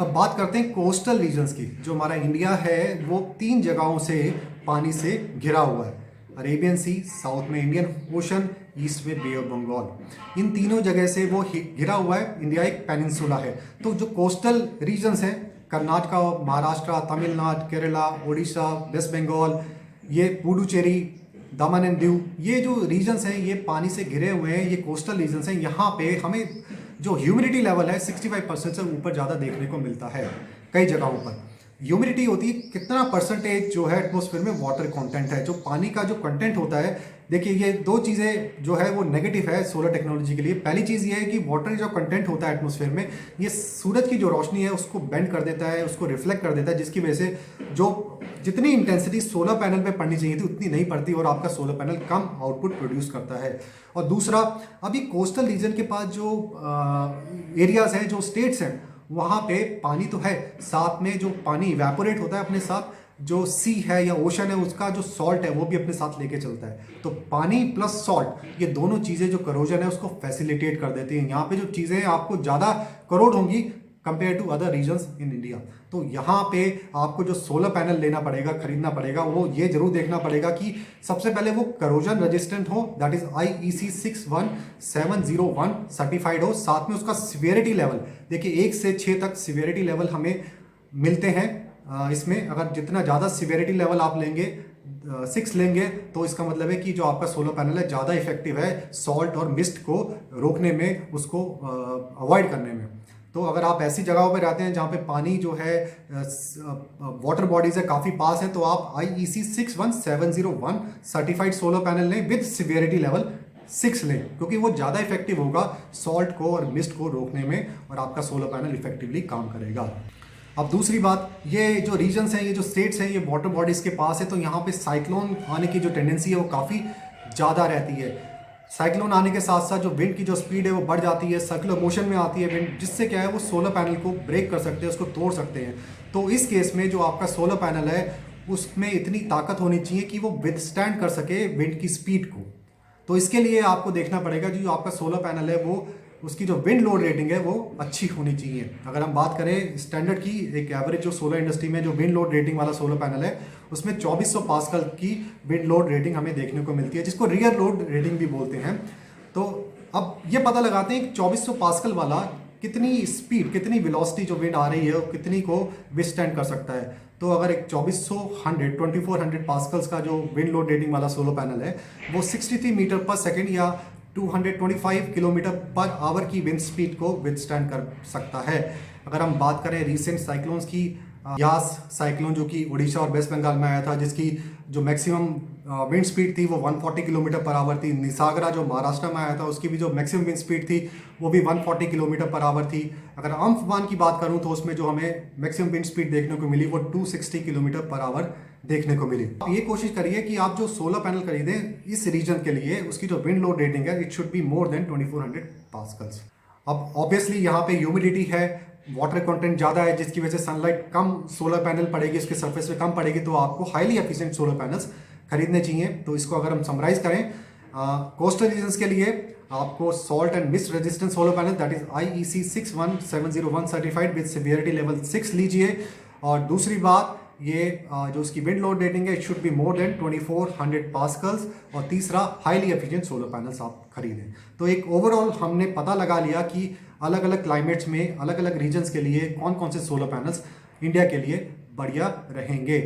अब बात करते हैं कोस्टल रीजन्स की। जो हमारा इंडिया है वो 3 जगहों से पानी से घिरा हुआ है। अरेबियन सी, साउथ में इंडियन ओशन, ईस्ट में बे ऑफ बंगाल। इन तीनों जगह से वो घिरा हुआ है। इंडिया एक पेनिनसुला है। तो जो कोस्टल रीजन्स हैं, कर्नाटका, महाराष्ट्र, तमिलनाडु, केरला, उड़ीसा, वेस्ट बंगाल, ये पुडुचेरी, दमन एंड दीव, ये जो रीजन्स हैं ये पानी से घिरे हुए हैं। ये कोस्टल रीजन्स हैं। यहाँ पे हमें जो ह्यूमिडिटी लेवल है 65% से ऊपर ज़्यादा देखने को मिलता है। कई जगहों पर ह्यूमिडिटी होती है, कितना परसेंटेज जो है एटमॉस्फेयर में वाटर कंटेंट है, जो पानी का जो कंटेंट होता है। देखिए, ये दो चीज़ें जो है वो नेगेटिव है सोलर टेक्नोलॉजी के लिए। पहली चीज़ ये है कि वाटर जो कंटेंट होता है एटमॉस्फेयर में, ये सूरज की जो रोशनी है उसको बेंड कर देता है, उसको रिफ्लेक्ट कर देता है, जिसकी वजह से जो जितनी इंटेंसिटी सोलर पैनल पे पड़नी चाहिए थी उतनी नहीं पड़ती और आपका सोलर पैनल कम आउटपुट प्रोड्यूस करता है। और दूसरा, अभी कोस्टल रीजन के पास जो एरियाज हैं, जो स्टेट्स हैं, वहाँ पे पानी तो है, साथ में जो पानी इवेपोरेट होता है अपने साथ जो सी है या ओशन है उसका जो सॉल्ट है वो भी अपने साथ लेके चलता है। तो पानी प्लस सॉल्ट, ये दोनों चीज़ें जो करोजन है उसको फैसिलिटेट कर देती हैं। यहाँ पे जो चीज़ें आपको ज़्यादा करोड़ होंगी compare to other regions in India. तो यहाँ पे आपको जो सोलर पैनल लेना पड़ेगा, खरीदना पड़ेगा, वो ये जरूर देखना पड़ेगा कि सबसे पहले वो करोजन रेजिस्टेंट हो, दैट इज IEC 61701 सर्टिफाइड हो। साथ में उसका सिवियरिटी लेवल, देखिए 1 से 6 तक सिवियरिटी लेवल हमें मिलते हैं। इसमें अगर जितना ज़्यादा सिवियरिटी लेवल आप लेंगे, 6 लेंगे, तो इसका मतलब है कि जो आपका सोलर पैनल है ज़्यादा इफेक्टिव है सॉल्ट और मिस्ट को रोकने में, उसको अवॉइड करने में। तो अगर आप ऐसी जगहों पर रहते हैं जहाँ पे पानी जो है वाटर बॉडीज है काफ़ी पास है, तो आप IEC 61701 सर्टिफाइड सोलर पैनल लें विद सिवियरिटी लेवल 6 लें, क्योंकि वो ज़्यादा इफेक्टिव होगा सॉल्ट को और मिस्ट को रोकने में और आपका सोलर पैनल इफेक्टिवली काम करेगा। अब दूसरी बात, ये जो रीजन्स हैं, ये जो स्टेट्स हैं, ये वाटर बॉडीज के पास है, तो यहाँ पे साइक्लोन आने की जो टेंडेंसी है वो काफ़ी ज़्यादा रहती है। साइक्लोन आने के साथ साथ जो विंड की जो स्पीड है वो बढ़ जाती है, सर्कुलर मोशन में आती है विंड, जिससे क्या है वो सोलर पैनल को ब्रेक कर सकते हैं, उसको तोड़ सकते हैं। तो इस केस में जो आपका सोलर पैनल है उसमें इतनी ताकत होनी चाहिए कि वो विथस्टैंड कर सके विंड की स्पीड को। तो इसके लिए आपको देखना पड़ेगा जो आपका सोलर पैनल है वो उसकी जो विंड लोड रेटिंग है वो अच्छी होनी चाहिए। अगर हम बात करें स्टैंडर्ड की, एक एवरेज जो सोलर इंडस्ट्री में जो विंड लोड रेटिंग वाला सोलर पैनल है उसमें 2400 पास्कल की विंड लोड रेटिंग हमें देखने को मिलती है, जिसको रियर लोड रेटिंग भी बोलते हैं। तो अब ये पता लगाते हैं कि 2400 पास्कल वाला कितनी स्पीड, कितनी वेलोसिटी जो विंड आ रही है वो कितनी को विथस्टैंड कर सकता है। तो अगर एक 2400 पास्कल्स का जो विंड लोड रेटिंग वाला सोलर पैनल है वो 63 मीटर पर सेकेंड या 225 किलोमीटर पर आवर की विंड स्पीड को विथस्टैंड कर सकता है। अगर हम बात करें रिसेंट साइक्लोन्स की, यास साइक्लोन जो कि उड़ीसा और वेस्ट बंगाल में आया था, जिसकी जो मैक्सिमम विंड स्पीड थी वो 140 किलोमीटर पर आवर थी। निसागरा जो महाराष्ट्र में आया था उसकी भी जो मैक्सिमम विंड स्पीड थी वो भी 140 किलोमीटर पर आवर थी। अगर अम्फान की बात करूं तो उसमें जो हमें मैक्सिमम विंड स्पीड देखने को मिली वो 260 किलोमीटर पर आवर देखने को मिली। आप ये कोशिश करिए कि आप जो सोलर पैनल खरीदें इस रीजन के लिए, उसकी जो विंड लोड रेटिंग है it should be more than 2400 pascals. अब ऑब्वियसली यहाँ पे ह्यूमिडिटी है, वाटर कंटेंट ज़्यादा है, जिसकी वजह से सनलाइट कम सोलर पैनल पड़ेगी, उसके सरफेस पे कम पड़ेगी, तो आपको हाईली एफिशिएंट सोलर पैनल्स खरीदने चाहिए। तो इसको अगर हम समराइज करें, कोस्टल रीजन्स के लिए आपको salt and mist resistant solar panel that is IEC 61701 certified with severity level 6 लीजिए। और दूसरी बात, ये जो उसकी विंड लोड रेटिंग है it should be more than 2400 pascals. और तीसरा, हाईली एफिशिएंट सोलर पैनल्स आप खरीदें। तो एक ओवरऑल हमने पता लगा लिया कि अलग अलग क्लाइमेट्स में अलग अलग रीजन्स के लिए कौन कौन से सोलर पैनल्स इंडिया के लिए बढ़िया रहेंगे।